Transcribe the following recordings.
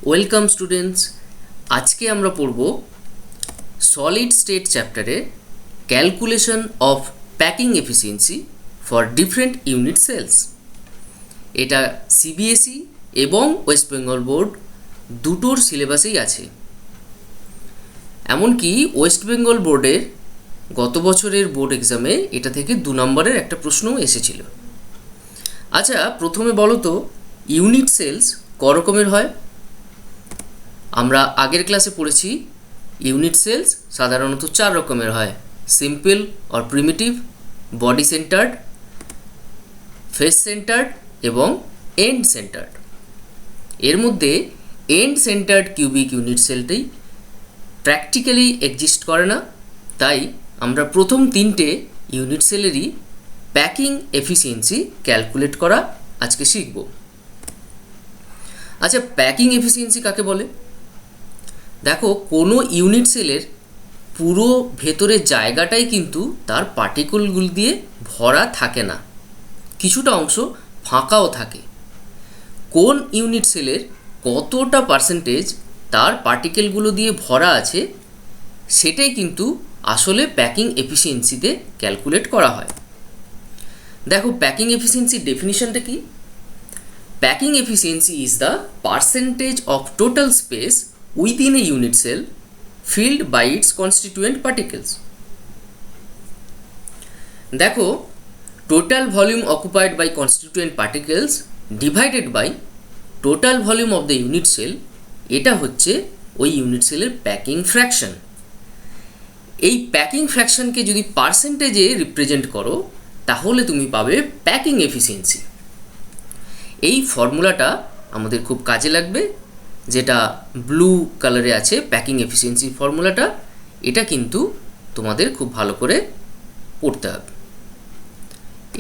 Welcome students. আজকে আমরা পড়ব সলিড স্টেট চ্যাপ্টারে calculation of packing efficiency for different unit cells. এটা সিবিএসই এবং ওয়েস্ট বেঙ্গল বোর্ড দুটোর সিলেবাসেই আছে। এমনকি ওয়েস্ট বেঙ্গল বোর্ডের গত বছরের বোর্ড এক্সামে এটা থেকে 2 নম্বরের একটা প্রশ্নও এসেছিল। আচ্ছা, প্রথমে বলো তো ইউনিট সেলস ক রকমের হয়? আমরা আগের ক্লাসে পড়েছি ইউনিট সেলস সাধারণত 4 রকমের হয়: simple or primitive, body centred, face centred এবং এন্ড সেন্টার্ড। এর মধ্যে এন্ড সেন্টার্ড কিউবিক ইউনিট সেলটি প্র্যাকটিক্যালি এক্সিস্ট করে না, তাই আমরা প্রথম 3টে ইউনিট সেলেরই প্যাকিং এফিসিয়েন্সি ক্যালকুলেট করা আজকে শিখব। আচ্ছা, প্যাকিং এফিসিয়েন্সি কাকে বলে? দেখো, কোনো ইউনিট সেলের পুরো ভেতরের জায়গাটাই কিন্তু তার পার্টিকেলগুলো দিয়ে ভরা থাকে না, কিছুটা অংশ ফাঁকাও থাকে। কোন ইউনিট সেলের কতটা পার্সেন্টেজ তার পার্টিকেলগুলো দিয়ে ভরা আছে সেটাই কিন্তু আসলে প্যাকিং এফিসিয়েন্সিতে ক্যালকুলেট করা হয়। দেখো, প্যাকিং এফিসিয়েন্সির ডেফিনিশনটা কি? Packing efficiency is the percentage of total space within a unit cell filled by its constituent particles. দেখো, total volume occupied by constituent particles divided by total volume of the unit cell, এটা হচ্ছে ওই unit সেলের packing fraction. এই প্যাকিং ফ্র্যাকশনকে যদি পার্সেন্টেজে রিপ্রেজেন্ট করো তাহলে তুমি পাবে প্যাকিং এফিসিয়েন্সি। এই ফর্মুলাটা আমাদের খুব কাজে লাগবে, যেটা ব্লু কালারে আছে প্যাকিং এফিসিয়েন্সি ফর্মুলাটা। এটা কিন্তু তোমাদের খুব ভালো করে পড়তে হবে।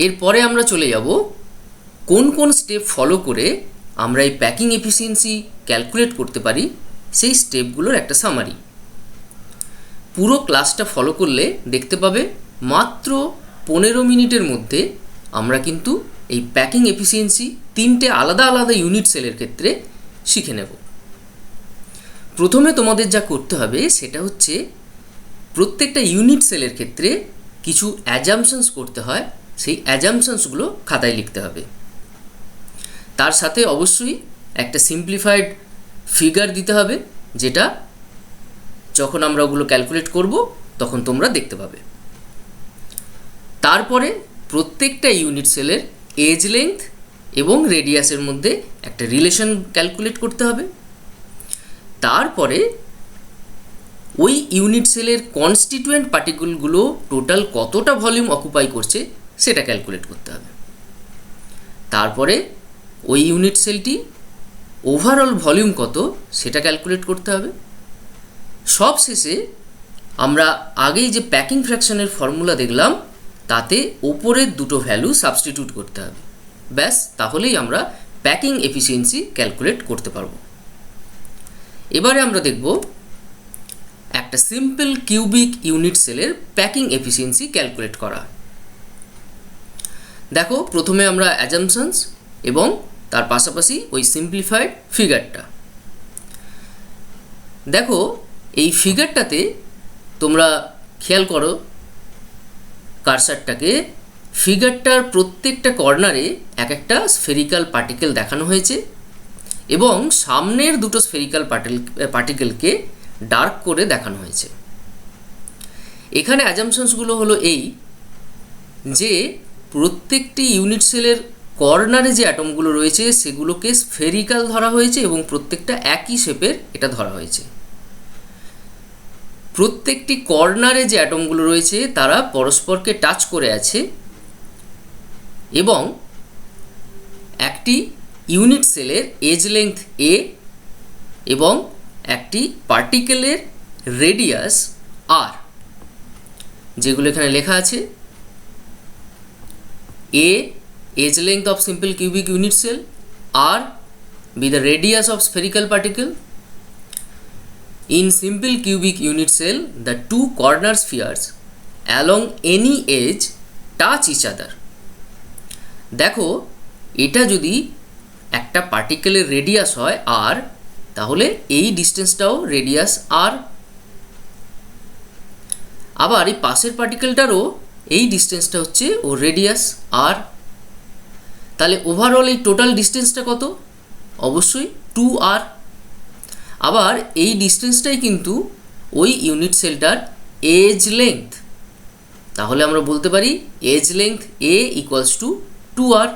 এরপরে আমরা চলে যাব কোন কোন স্টেপ ফলো করে আমরা এই প্যাকিং এফিসিয়েন্সি ক্যালকুলেট করতে পারি, সেই স্টেপগুলোর একটা সামারি। পুরো ক্লাসটা ফলো করলে দেখতে পাবে মাত্র 15 মিনিটের মধ্যে আমরা কিন্তু এই প্যাকিং এফিসিয়েন্সি 3টে আলাদা আলাদা ইউনিট সেলের ক্ষেত্রে শিখে নেব। প্রথমে তোমাদের যা করতে হবে সেটা হচ্ছে প্রত্যেকটা ইউনিট সেলের ক্ষেত্রে কিছু অ্যাজাম্পশনস করতে হয়, সেই অ্যাজাম্পশনসগুলো খাতায় লিখতে হবে। তার সাথে অবশ্যই একটা সিম্পলিফাইড ফিগার দিতে হবে, যেটা যখন আমরা ওগুলো ক্যালকুলেট করব তখন তোমরা দেখতে পাবে। তারপরে প্রত্যেকটা ইউনিট সেলের এজ লেংথ এবং রেডিয়াসের মধ্যে একটা রিলেশন ক্যালকুলেট করতে হবে। তারপরে ওই ইউনিট সেলের কনস্টিটিউয়েন্ট পার্টিকেলগুলো টোটাল কতটা ভলিউম অকুপাই করছে সেটা ক্যালকুলেট করতে হবে। তারপরে ওই ইউনিট সেলটি ওভারঅল ভলিউম কত সেটা ক্যালকুলেট করতে হবে। সব শেষে আমরা আগেই যে প্যাকিং ফ্র্যাকশনের ফর্মুলা দেখলাম তাতে ওপরের দুটো ভ্যালু সাবস্টিটিউট করতে হবে। ব্যাস, তাহলেই আমরা প্যাকিং এফিসিয়েন্সি ক্যালকুলেট করতে পারবো। এবারে আমরা দেখব একটা সিম্পল কিউবিক ইউনিট সেলের প্যাকিং এফিসিয়েন্সি ক্যালকুলেট করা। দেখো, প্রথমে আমরা অ্যাজাম্পশনস এবং তার পাশাপাশি ওই সিম্পলিফাইড ফিগারটা দেখো। এই ফিগারটাতে তোমরা খেয়াল করো কার্সারটাকে, ফিগারটার প্রত্যেকটা কর্নারে এক একটা স্ফেরিক্যাল পার্টিকেল দেখানো হয়েছে এবং সামনের দুটো স্ফেরিক্যাল পার্টিকেলকে ডার্ক করে দেখানো হয়েছে। এখানে অ্যাজাম্পশনসগুলো হলো এই যে প্রত্যেকটি ইউনিট সেলের কর্নারে যে অ্যাটমগুলো রয়েছে সেগুলোকে স্ফেরিক্যাল ধরা হয়েছে এবং প্রত্যেকটা একই শেপের এটা ধরা হয়েছে। প্রত্যেকটি কর্নারে যে অ্যাটমগুলো রয়েছে তারা পরস্পরকে টাচ করে আছে এবং একটি ইউনিট সেলের এজ লেংথ এ এবং একটি পার্টিকেলের রেডিয়াস আর, যেগুলো এখানে লেখা আছে। A edge length of simple cubic unit cell, r be the radius of spherical particle. In simple cubic unit cell, the two corner spheres along any edge touch each other. দেখো, এটা যদি একটা পার্টিকেলের radius হয় আর তাহলে এই ডিস্টেন্সটাও radius আর। আবার এই পাশের পার্টিকেলটারও এই ডিস্টেন্সটা হচ্ছে ও রেডিয়াস আর। তাহলে ওভারঅল এই টোটাল ডিস্টেন্সটা কত? অবশ্যই 2r। আবার এই ডিস্টেন্সটাই কিন্তু ওই ইউনিট সেলটার এজ লেংথ। তাহলে আমরা বলতে পারি edge length a equals to 2r।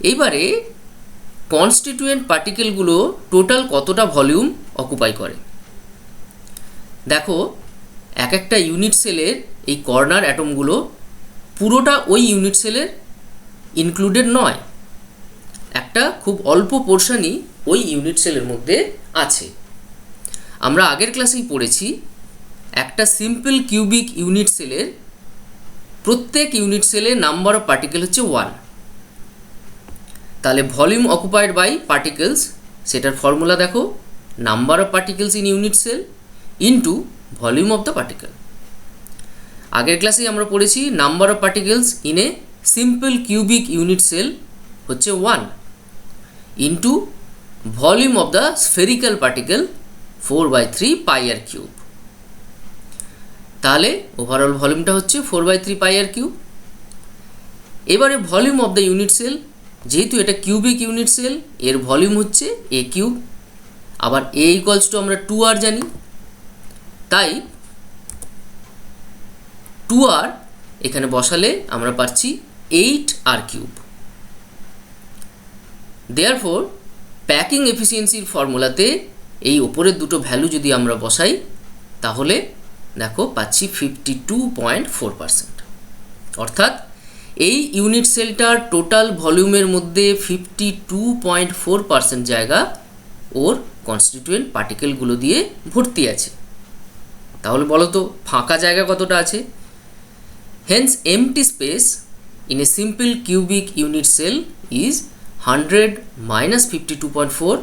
এইবারে কনস্টিটিউয়েন্ট পার্টিকেলগুলো টোটাল কতটা ভলিউম অকুপাই করে। দেখো, এক একটা ইউনিট সেলের এই কর্নার অ্যাটমগুলো পুরোটা ওই ইউনিট সেলের ইনক্লুডেড নয়, একটা খুব অল্প পোর্শনই ওই ইউনিট সেলের মধ্যে আছে। আমরা আগের ক্লাসেই পড়েছি একটা সিম্পল কিউবিক ইউনিট সেলের প্রত্যেক ইউনিট সেলের নাম্বার অফ পার্টিকেল হচ্ছে 1। তাহলে ভলিউম অকুপাইড বাই পার্টিকেলস, সেটার ফর্মুলা দেখো, number of particles in unit cell into volume of the particle. আগের ক্লাসেই আমরা পড়েছি number of particles in a simple cubic unit cell হচ্ছে 1 into volume of the spherical particle 4/3 πr3। তাহলে overall ভলিউমটা হচ্ছে 4/3 πr3। এবারে volume of the unit cell, যেহেতু এটা কিউবিক ইউনিট সেল, এর ভলিউম হচ্ছে a কিউব। আবার a ইকুয়ালস টু আমরা 2r জানি, তাই 2r এখানে বসালে আমরা পাচ্ছি 8r কিউব। দেয়ারফর প্যাকিং এফিসিয়েন্সির ফর্মুলাতে এই ওপরের দুটো ভ্যালু যদি আমরা বসাই তাহলে দেখো পাচ্ছি 52.4%। অর্থাৎ এই ইউনিট সেলটার টোটাল ভলিউমের মধ্যে 52.4% জায়গা ওর কনস্টিটিউয়েন্ট পার্টিকেলগুলো দিয়ে ভর্তি আছে। তাহলে বলো তো ফাঁকা জায়গা কতটা আছে? Hence empty space in a simple cubic unit cell is 100 minus 52.4,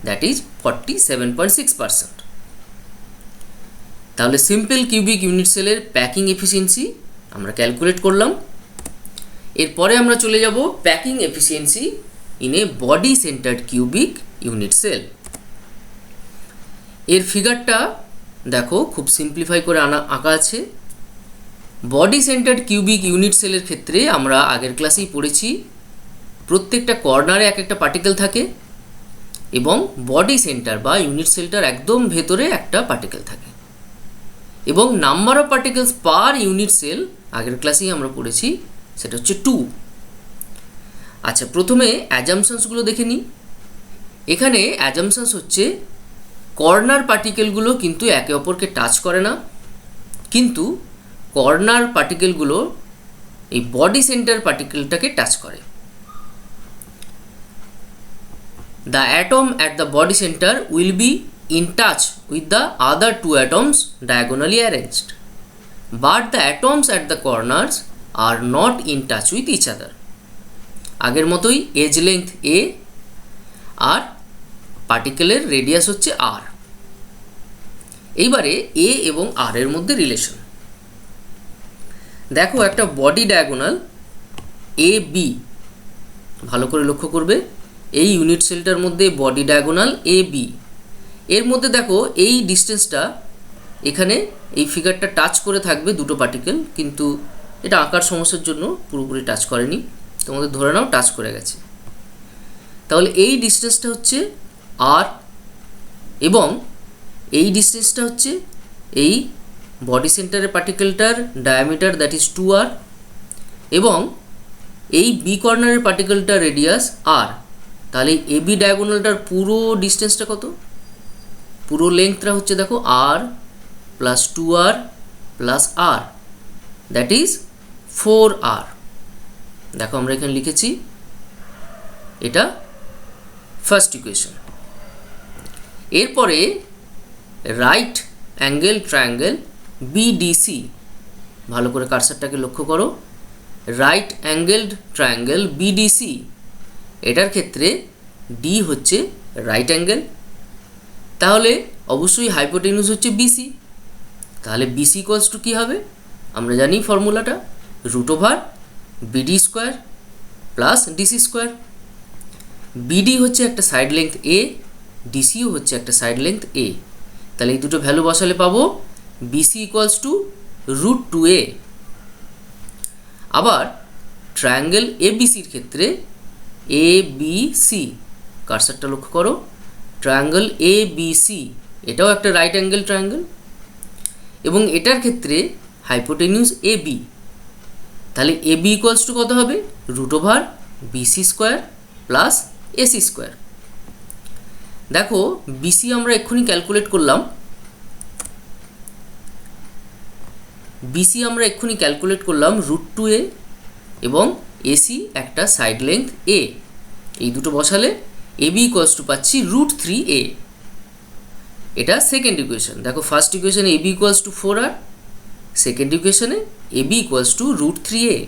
that is 47.6%। তাহলে সিম্পল কিউবিক ইউনিট সেলের প্যাকিং এফিসিয়েন্সি আমরা ক্যালকুলেট করলাম। এরপরে আমরা চলে যাব packing efficiency in a body centred cubic unit cell. এর ফিগারটা দেখো খুব সিম্পলিফাই করে আঁকা আছে। বডি সেন্টার্ড কিউবিক ইউনিট সেলের ক্ষেত্রে আমরা আগের ক্লাসেই পড়েছি প্রত্যেকটা কর্নারে এক একটা পার্টিকেল থাকে এবং বডি সেন্টার বা ইউনিট সেলটার একদম ভেতরে একটা পার্টিকেল থাকে, এবং number of particles per unit cell আগের ক্লাসেই আমরা পড়েছি সেটা হচ্ছে 2। আচ্ছা, প্রথমে অ্যাজাম্পশনসগুলো দেখে নিই। এখানে অ্যাজাম্পশনস হচ্ছে কর্নার পার্টিকেলগুলো কিন্তু একে অপরকে টাচ করে না, কিন্তু কর্নার পার্টিকেলগুলো এই বডি সেন্টার পার্টিকেলটাকে টাচ করে। The atom at the body center will be in touch with the other two atoms diagonally arranged, but the atoms at the corners are not in touch with each other. আগের মতোই edge length a আর পার্টিকেলের radius হচ্ছে r। এইবারে a এবং r এর মধ্যে relation দেখো, একটা বডি ডায়াগোনাল এ বি, ভালো করে লক্ষ্য করবে এই ইউনিট সেলটার মধ্যে বডি ডায়াগোনাল এ বি, এর মধ্যে দেখো এই ডিস্টেন্সটা এখানে এই ফিগারটা টাচ করে থাকবে দুটো পার্টিকেল, কিন্তু এটা আঁকার সমস্যার জন্য পুরোপুরি টাচ করেনি, তোমাদের ধরে নাও টাচ করে গেছে। তাহলে এই ডিস্টেন্সটা হচ্ছে আর এবং এই ডিস্টেন্সটা হচ্ছে এই বডি সেন্টারের পার্টিকেলটার ডায়ামিটার, দ্যাট ইজ 2r, এবং এই বি কর্নারের পার্টিকেলটার রেডিয়াস আর। তাহলে এ বি ডায়াগোনালটার পুরো ডিস্টেন্সটা কত? পুরো লেংথটা হচ্ছে দেখো r plus 2r plus r, that is 4r। দেখো আমরা এখানে লিখেছি, এটা ফার্স্ট ইকুয়েশন। এরপরে রাইট অ্যাঙ্গেল ট্রায়াঙ্গেল বিডিসি, ভালো করে কার্সারটাকে লক্ষ্য করো, রাইট অ্যাঙ্গেলড ট্রায়াঙ্গেল বিডিসি, এটার ক্ষেত্রে ডি হচ্ছে রাইট অ্যাঙ্গেল, তাহলে অবশ্যই হাইপোটেনিউজ হচ্ছে বিসি। তাহলে বিসি ইকুয়ালস টু কী হবে? আমরা জানি ফর্মুলাটা, √/BD² প্লাস DC²। বিডি হচ্ছে একটা সাইড লেংথ এ, ডিসিও হচ্ছে একটা সাইড লেংথ এ। তাহলে এই দুটো ভ্যালু বসালে পাবো বিসি ইকুয়ালস টু √2a। আবার ট্রায়াঙ্গেল এবিসির ক্ষেত্রে এ বি সি, কার্সারটা লক্ষ্য করো, ট্রায়াঙ্গেল এ বি সি এটাও একটা রাইট অ্যাঙ্গেল ট্রায়াঙ্গেল, এবং এটার ক্ষেত্রে হাইপোটেনিউস এ বি। তাহলে এ বি ইকুয়ালস টু কত হবে? √BC square plus AC square. দেখো বিসি আমরা এক্ষুনি ক্যালকুলেট করলাম, √2a এবং এসি একটা সাইড লেংথ এ। এই দুটো বসালে এ বি ইকুয়ালস টু পাচ্ছি √3a। এটা সেকেন্ড ইকুয়েশন। দেখো ফার্স্ট ইকুয়েশনে A B equals to 4r, second ইকুয়েশনে A B equals two √3a।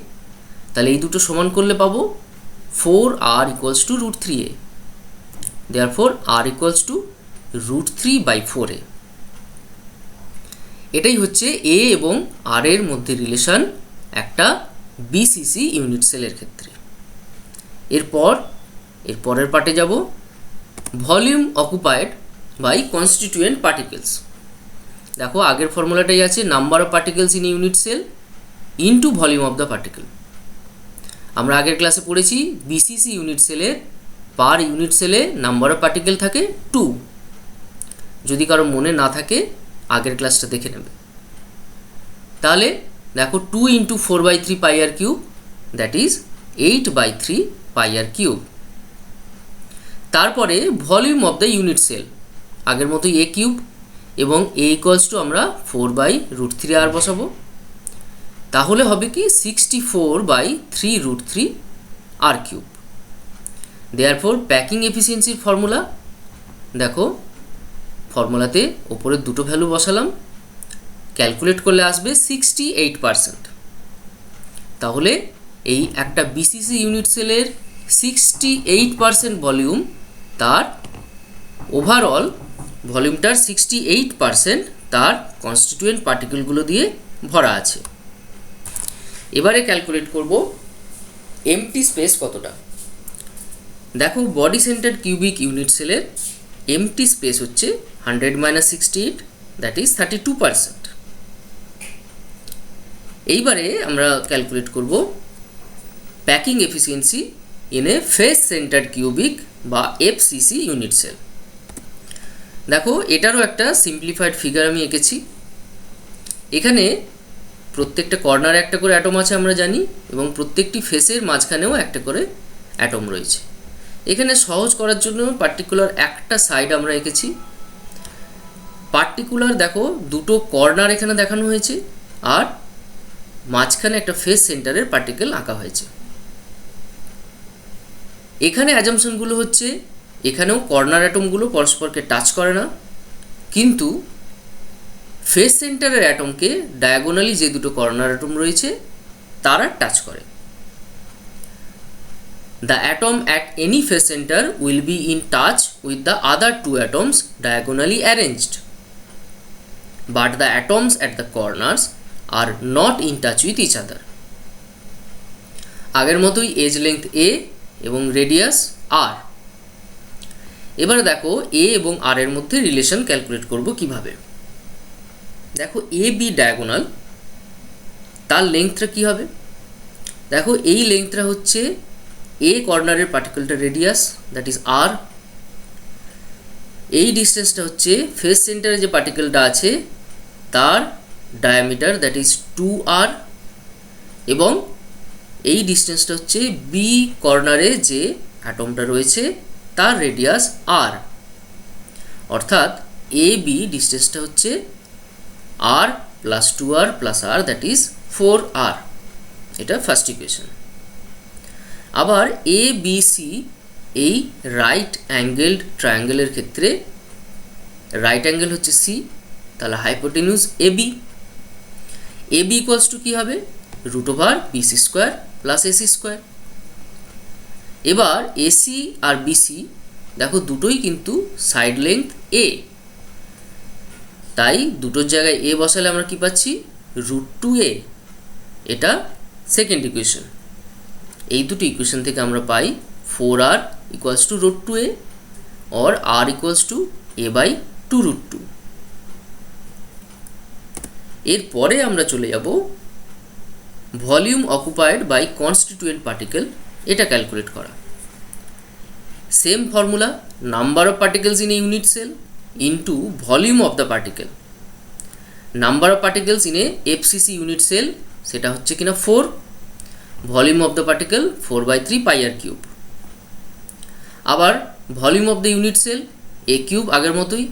তাহলে এই দুটো সমান করলে পাবো 4r equals to √3a। Therefore r equals to √3/4a। এটাই হচ্ছে এ এবং আর এর মধ্যে রিলেশন একটা বিসিসি ইউনিট সেলের ক্ষেত্রে। এরপরের পার্টে যাব, volume occupied by constituent particles. দেখো আগের ফর্মুলাটাই আছে, number of particles in unit cell into volume of the particle. আমরা আগের ক্লাসে পড়েছি বিসিসি ইউনিট সেলের পার ইউনিট সেলে নাম্বার অফ পার্টিকেল থাকে 2। যদি কারো মনে না থাকে আগের ক্লাসটা দেখে নেবে। তাহলে দেখো 2 × 4/3 πr³ দ্যাট ইজ 8/3 πr³। তারপরে volume of the unit cell আগের মতোই a³ এবং a ইকুয়ালস টু আমরা 4/√3r বসাবো। তাহলে হবে কি 64/3√3 r³। দেয়ারফর প্যাকিং এফিসিয়েন্সির ফর্মুলা, দেখো ফর্মুলাতে ওপরের দুটো ভ্যালু বসালাম, ক্যালকুলেট করলে আসবে 68%। তাহলে এই একটা বিসিসি ইউনিট সেলের 68% ভলিউম, তার ওভারঅল ভলিউমটার 68% তার কনস্টিটিউয়েন্ট পার্টিকেলগুলো দিয়ে ভরা আছে। এবারে ক্যালকুলেট করব এমটি স্পেস কতটা। দেখো বডি সেন্টার কিউবিক ইউনিট সেলের এমটি স্পেস হচ্ছে 100 - 68 দ্যাট ইজ 32%। এইবারে আমরা ক্যালকুলেট করব packing efficiency in A face centre cubic বা এফসিসি ইউনিট সেল। দেখো এটারও একটা সিম্পলিফাইড ফিগার আমি এঁকেছি। এখানে প্রত্যেকটা কর্নারে একটা করে অ্যাটম আছে আমরা জানি, এবং প্রত্যেকটি ফেসের মাঝখানেও একটা করে অ্যাটম রয়েছে। এখানে সহজ করার জন্য পার্টিকুলার একটা সাইড আমরা এঁকেছি। পার্টিকুলার দেখো দুটো কর্নার এখানে দেখানো হয়েছে, আর মাঝখানে একটা ফেস সেন্টারের পার্টিকেল আঁকা হয়েছে। এখানে অ্যাজাম্পশনগুলো হচ্ছে এখানেও কর্নার অ্যাটমগুলো পরস্পরকে টাচ করে না, কিন্তু ফেস সেন্টারের অ্যাটমকে ডায়াগোনালি যে দুটো কর্নার অ্যাটম রয়েছে তারা টাচ করে। The atom at any phase center will be in touch with the other two atoms diagonally arranged, but the atoms at the corners are not in touch with each other. আগের মতোই edge length a এবং radius r। এবারে দেখো a এবং r এর মধ্যে relation calculate করব কিভাবে। দেখো এ বি ডায়াগোনাল, তার লেংথটা কী হবে? দেখো এই লেংথটা হচ্ছে এ কর্নারের পার্টিকেলটা রেডিয়াস দ্যাট ইজ আর, এই ডিস্টেন্সটা হচ্ছে ফেস সেন্টারে যে পার্টিকেলটা আছে তার ডায়ামিটার দ্যাট ইজ 2r, এবং এই ডিস্টেন্সটা হচ্ছে বি কর্নারে যে অ্যাটমটা রয়েছে তার রেডিয়াস r, অর্থাৎ এ বি ডিস্টেন্সটা হচ্ছে r + 2r + r that is 4r। এটা ফার্স্ট ইকুয়েশন। আবার এ বি সি এই রাইট অ্যাঙ্গেলড ট্রায়াঙ্গেলের ক্ষেত্রে রাইট অ্যাঙ্গেল হচ্ছে সি, তাহলে হাইপোটেনিউস এ বি ইকুয়ালস টু কী হবে? √BC² + AC²। এবার এসি আর বিসি দেখো দুটোই কিন্তু সাইড লেংথ এ, তাই দুটোর জায়গায় এ বসালে আমরা কি পাচ্ছি? √2a। এটা সেকেন্ড ইকুয়েশন। এই দুটো ইকুয়েশন থেকে আমরা পাই 4r equals to root 2a or r equals to a by 2 root 2। এরপরে আমরা চলে যাব volume occupied by constituent particle, এটা ক্যালকুলেট করা। Same formula, number of particles in a unit cell into volume of the particle. Number of particles in a FCC unit cell সেটা হচ্ছে কিনা 4, volume of the particle 4/3 pi r cube. আবার volume of the unit cell a cube আগের মতোই,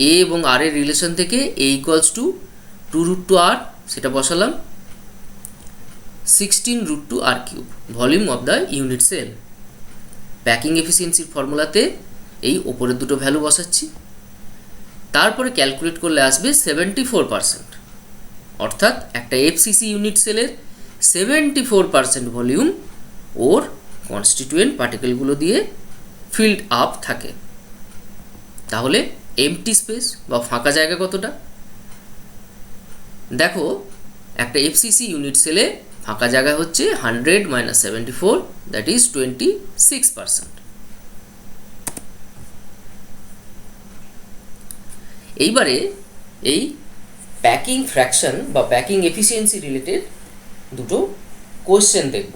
a এবং r এর relation থেকে a equals to 2 root 2 r, সেটা বসালাম 16 root 2 r cube, volume of the unit cell. Packing এফিসিয়েন্সির ফর্মুলাতে এই ওপরের দুটো ভ্যালু বসাচ্ছি, তারপরে ক্যালকুলেট করলে আসবে 74%, অর্থাৎ একটা এফসিসি ইউনিট সেলের 74% ভলিউম ওর কনস্টিটিউয়েন্ট পার্টিকেলগুলো দিয়ে ফিল্ড আপ থাকে। তাহলে এমটি স্পেস বা ফাঁকা জায়গা কতটা? দেখো, একটা এফসিসি ইউনিট সেলে ফাঁকা জায়গা হচ্ছে 100 - 74, দ্যাট ইজ 26%। এইবারে এই প্যাকিং ফ্র্যাকশন বা প্যাকিং এফিসিয়েন্সি রিলেটেড দুটো কোশ্চেন দেখব।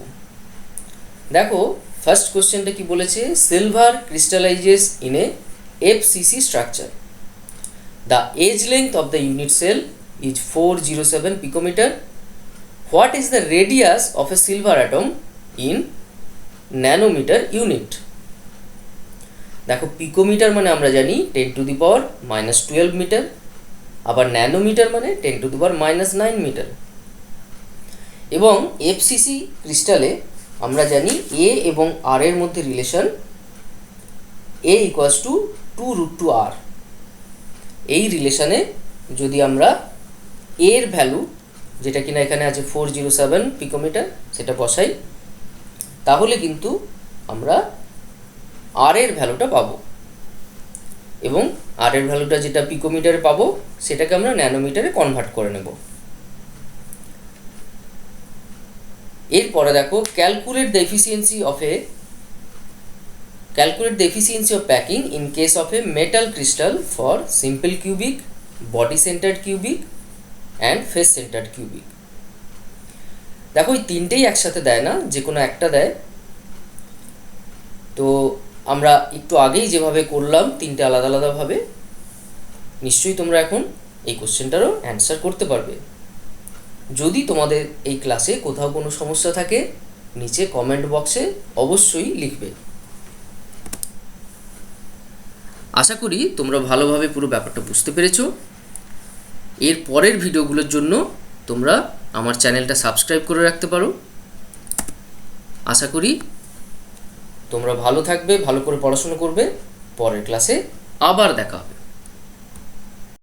দেখো, ফার্স্ট কোশ্চেনটা কি বলেছে, silver crystallises in a FCC structure, the edge length of the unit cell is 407 picometer. What is the radius of a silver atom in nanometer unit? দেখো, picometre মানে আমরা জানি 10⁻⁻12 মিটার, আবার ন্যানোমিটার মানে 10⁻⁻9 মিটার। এবং এফসিসি ক্রিস্টালে আমরা জানি এ এবং আর এর মধ্যে relation A equals to 2 root 2 r। এই রিলেশনে যদি আমরা এর ভ্যালু, যেটা কিনা এখানে আছে 407 পিকোমিটার, সেটা বসাই, তাহলে কিন্তু আমরা আর এর ভ্যালুটা পাবো, এবং আর এর ভ্যালুটা যেটা পিকোমিটারে পাবো সেটাকে আমরা ন্যানোমিটারে কনভার্ট করে নেব। এরপরে দেখো, calculate the efficiency of packing in case of A metal crystal for simple cubic, body centred cubic and face centred cubic. দেখো, এই তিনটেই একসাথে দেয় না, যে কোনো একটা দেয়। তো আমরা একটু আগেই যেভাবে করলাম তিনটে আলাদা আলাদাভাবে, নিশ্চয়ই তোমরা এখন এই কোশ্চেনটারও অ্যান্সার করতে পারবে। যদি তোমাদের এই ক্লাসে কোথাও কোনো সমস্যা থাকে নিচে কমেন্ট বক্সে অবশ্যই লিখবে। আশা করি তোমরা ভালোভাবে পুরো ব্যাপারটা বুঝতে পেরেছো। এর পরের ভিডিওগুলোর জন্য তোমরা আমার চ্যানেলটা সাবস্ক্রাইব করে রাখতে পারো। আশা করি তোমরা ভালো থাকবে, ভালো করে পড়াশোনা করবে। পরের ক্লাসে আবার দেখা হবে।